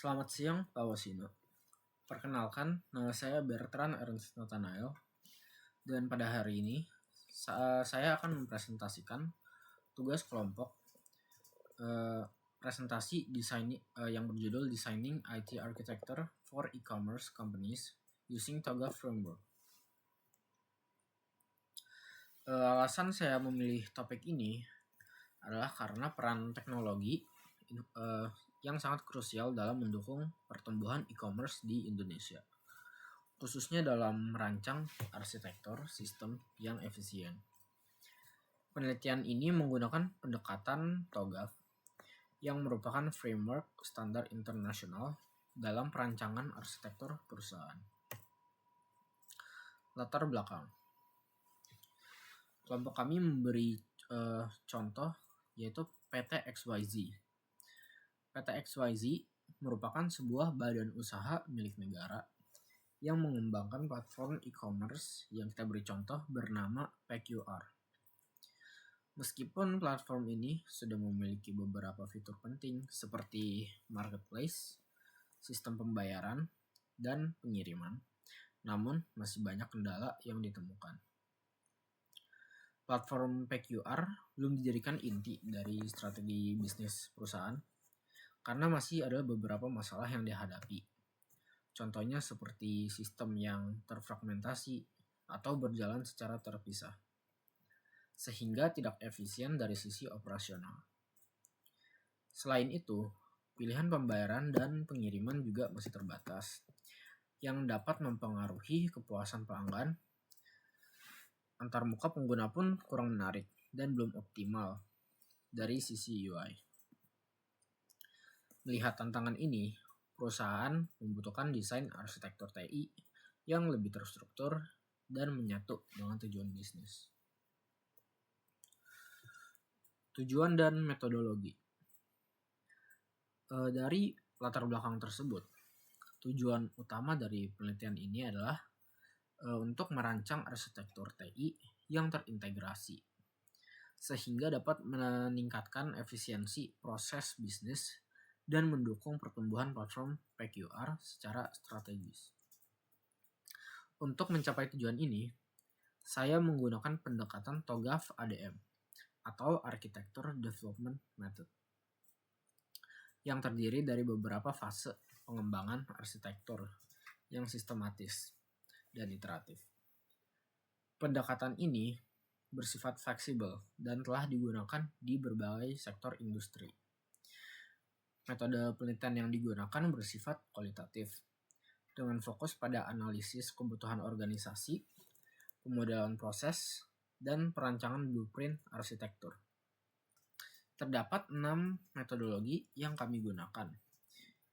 Selamat siang, Pak Wasino. Perkenalkan, nama saya Bertrand Ernst Nathanael. Dan pada hari ini, saya akan mempresentasikan tugas kelompok presentasi yang berjudul Designing IT Architecture for E-commerce Companies Using TOGAF Framework. Alasan saya memilih topik ini adalah karena peran teknologi yang sangat krusial dalam mendukung pertumbuhan e-commerce di Indonesia, khususnya dalam merancang arsitektur sistem yang efisien. Penelitian ini menggunakan pendekatan TOGAF yang merupakan framework standar internasional dalam perancangan arsitektur perusahaan. Latar belakang. Kelompok kami memberi contoh yaitu PT XYZ. PT XYZ merupakan sebuah badan usaha milik negara yang mengembangkan platform e-commerce yang kita beri contoh bernama PQR. Meskipun platform ini sudah memiliki beberapa fitur penting seperti marketplace, sistem pembayaran, dan pengiriman, namun masih banyak kendala yang ditemukan. Platform PQR belum dijadikan inti dari strategi bisnis perusahaan karena masih ada beberapa masalah yang dihadapi. Contohnya seperti sistem yang terfragmentasi atau berjalan secara terpisah, sehingga tidak efisien dari sisi operasional. Selain itu, pilihan pembayaran dan pengiriman juga masih terbatas, yang dapat mempengaruhi kepuasan pelanggan. Antarmuka pengguna pun kurang menarik dan belum optimal dari sisi UI. Melihat tantangan ini, perusahaan membutuhkan desain arsitektur TI yang lebih terstruktur dan menyatu dengan tujuan bisnis. Tujuan dan metodologi. Dari latar belakang tersebut, tujuan utama dari penelitian ini adalah untuk merancang arsitektur TI yang terintegrasi, sehingga dapat meningkatkan efisiensi proses bisnis dan mendukung pertumbuhan platform PQR secara strategis. Untuk mencapai tujuan ini, saya menggunakan pendekatan TOGAF ADM atau Architecture Development Method yang terdiri dari beberapa fase pengembangan arsitektur yang sistematis dan iteratif. Pendekatan ini bersifat fleksibel dan telah digunakan di berbagai sektor industri. Metode penelitian yang digunakan bersifat kualitatif, dengan fokus pada analisis kebutuhan organisasi, pemodelan proses, dan perancangan blueprint arsitektur. Terdapat 6 metodologi yang kami gunakan,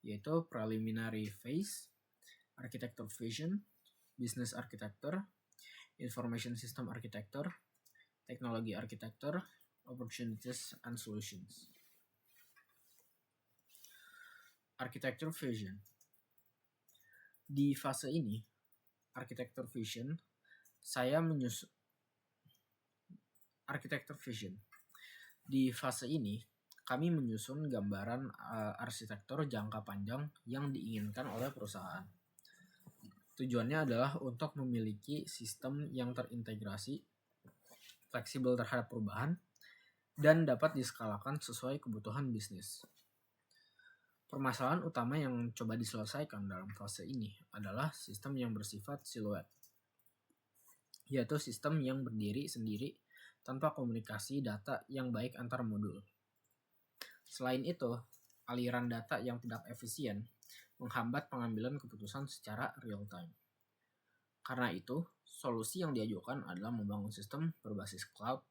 yaitu Preliminary Phase, Architecture Vision, Business Architecture, Information System Architecture, Technology Architecture, Opportunities and Solutions. Architecture Vision. Di fase ini, Architecture Vision, Di fase ini, kami menyusun gambaran arsitektur jangka panjang yang diinginkan oleh perusahaan. Tujuannya adalah untuk memiliki sistem yang terintegrasi, fleksibel terhadap perubahan, dan dapat diskalakan sesuai kebutuhan bisnis. Permasalahan utama yang coba diselesaikan dalam fase ini adalah sistem yang bersifat siluet, yaitu sistem yang berdiri sendiri tanpa komunikasi data yang baik antar modul. Selain itu, aliran data yang tidak efisien menghambat pengambilan keputusan secara real time. Karena itu, solusi yang diajukan adalah membangun sistem berbasis cloud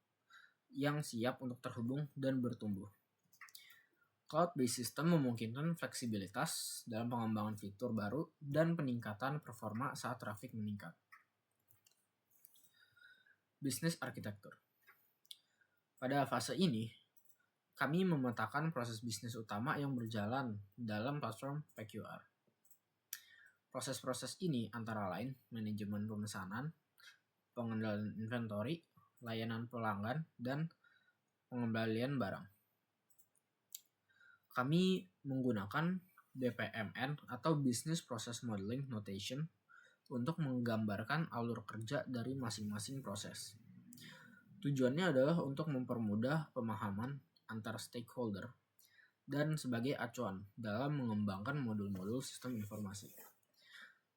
yang siap untuk terhubung dan bertumbuh. Cloud-based system memungkinkan fleksibilitas dalam pengembangan fitur baru dan peningkatan performa saat traffic meningkat. Business Architecture. Pada fase ini, kami memetakan proses bisnis utama yang berjalan dalam platform PQR. Proses-proses ini antara lain manajemen pemesanan, pengendalian inventory, layanan pelanggan, dan pengembalian barang. Kami menggunakan BPMN atau Business Process Modeling Notation untuk menggambarkan alur kerja dari masing-masing proses. Tujuannya adalah untuk mempermudah pemahaman antar stakeholder dan sebagai acuan dalam mengembangkan modul-modul sistem informasi.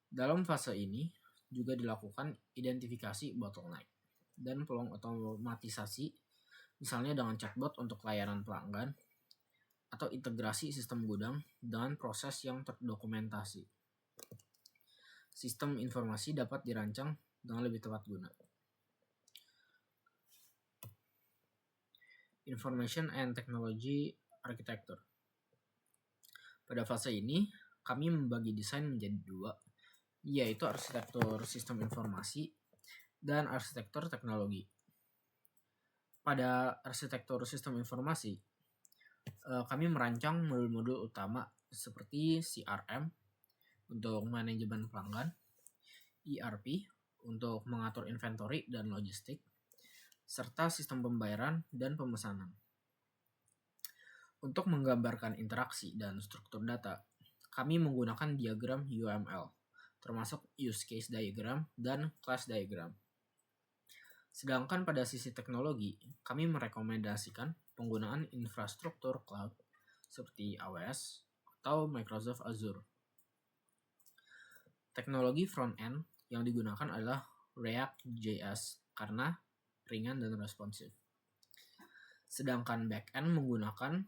Dalam fase ini juga dilakukan identifikasi bottleneck dan peluang otomatisasi, misalnya dengan chatbot untuk layanan pelanggan atau integrasi sistem gudang dengan proses yang terdokumentasi. Sistem informasi dapat dirancang dengan lebih tepat guna. Information and Technology Architecture. Pada fase ini, kami membagi desain menjadi dua, yaitu arsitektur sistem informasi dan arsitektur teknologi. Pada arsitektur sistem informasi, kami merancang modul-modul utama seperti CRM untuk manajemen pelanggan, ERP untuk mengatur inventory dan logistik, serta sistem pembayaran dan pemesanan. Untuk menggambarkan interaksi dan struktur data, kami menggunakan diagram UML, termasuk use case diagram dan class diagram. Sedangkan pada sisi teknologi, kami merekomendasikan penggunaan infrastruktur cloud seperti AWS atau Microsoft Azure. Teknologi front-end yang digunakan adalah React.js karena ringan dan responsif. Sedangkan back-end menggunakan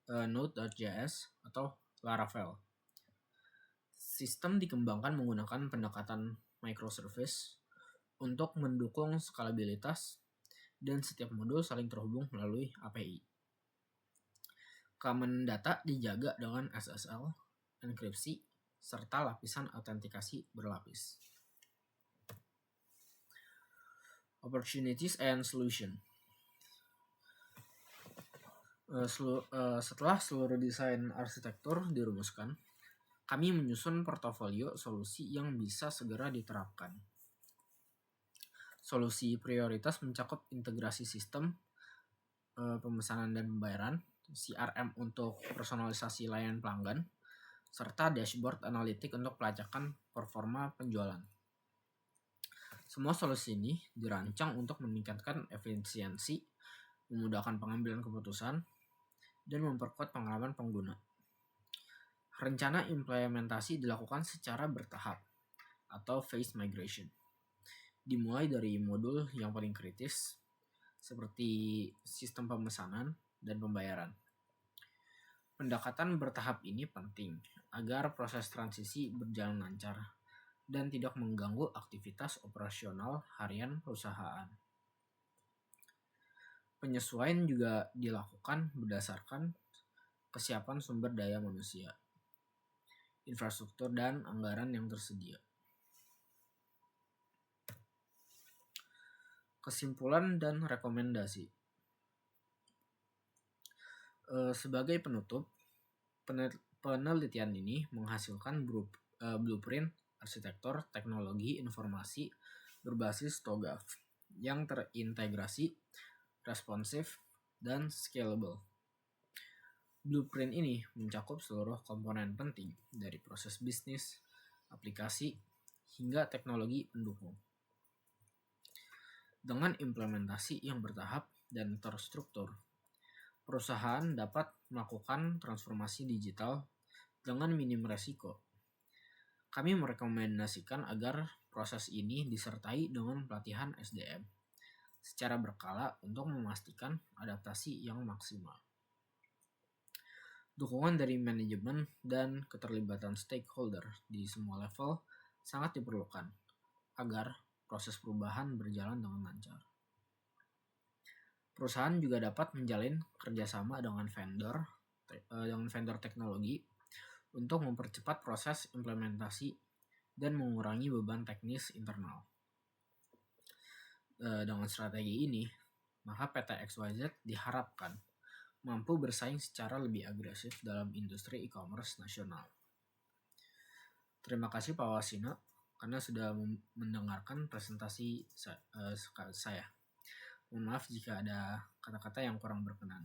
Node.js atau Laravel. Sistem dikembangkan menggunakan pendekatan microservice untuk mendukung skalabilitas dan setiap modul saling terhubung melalui API. Keamanan data dijaga dengan SSL, enkripsi, serta lapisan autentikasi berlapis. Opportunities and Solution. Setelah seluruh desain arsitektur dirumuskan, kami menyusun portofolio solusi yang bisa segera diterapkan. Solusi prioritas mencakup integrasi sistem pemesanan dan pembayaran, CRM untuk personalisasi layanan pelanggan, serta dashboard analitik untuk pelacakan performa penjualan. Semua solusi ini dirancang untuk meningkatkan efisiensi, memudahkan pengambilan keputusan, dan memperkuat pengalaman pengguna. Rencana implementasi dilakukan secara bertahap atau phase migration. Dimulai dari modul yang paling kritis seperti sistem pemesanan dan pembayaran. Pendekatan bertahap ini penting agar proses transisi berjalan lancar dan tidak mengganggu aktivitas operasional harian perusahaan. Penyesuaian juga dilakukan berdasarkan kesiapan sumber daya manusia, infrastruktur, dan anggaran yang tersedia. Kesimpulan dan rekomendasi. Sebagai penutup, penelitian ini menghasilkan blueprint arsitektur teknologi informasi berbasis TOGAF yang terintegrasi, responsif, dan scalable. Blueprint ini mencakup seluruh komponen penting dari proses bisnis, aplikasi, hingga teknologi pendukung. Dengan implementasi yang bertahap dan terstruktur, perusahaan dapat melakukan transformasi digital dengan minim resiko. Kami merekomendasikan agar proses ini disertai dengan pelatihan SDM secara berkala untuk memastikan adaptasi yang maksimal. Dukungan dari manajemen dan keterlibatan stakeholder di semua level sangat diperlukan agar proses perubahan berjalan dengan lancar. Perusahaan juga dapat menjalin kerjasama dengan vendor teknologi untuk mempercepat proses implementasi dan mengurangi beban teknis internal. Dengan strategi ini, maka PT XYZ diharapkan mampu bersaing secara lebih agresif dalam industri e-commerce nasional. Terima kasih Pak Wasino karena sudah mendengarkan presentasi saya. Mohon maaf jika ada kata-kata yang kurang berkenan.